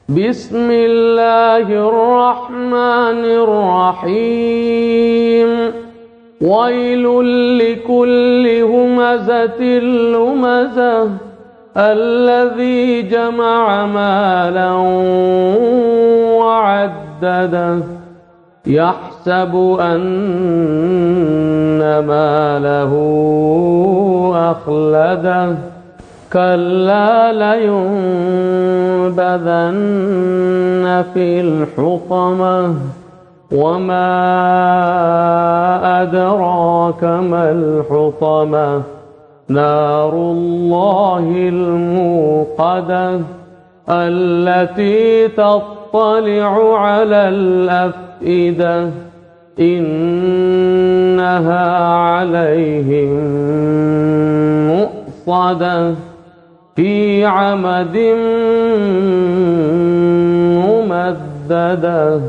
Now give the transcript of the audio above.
بسم الله الرحمن الرحيم ويل لكل همزة لمزة الذي جمع مالا وعدده يحسب أن ماله أخلده كلا لينبذن في الحطمة وما أدراك ما الحطمة نار الله الموقدة التي تطلع على الأفئدة إنها عليهم مؤصدة في عمد ممددة.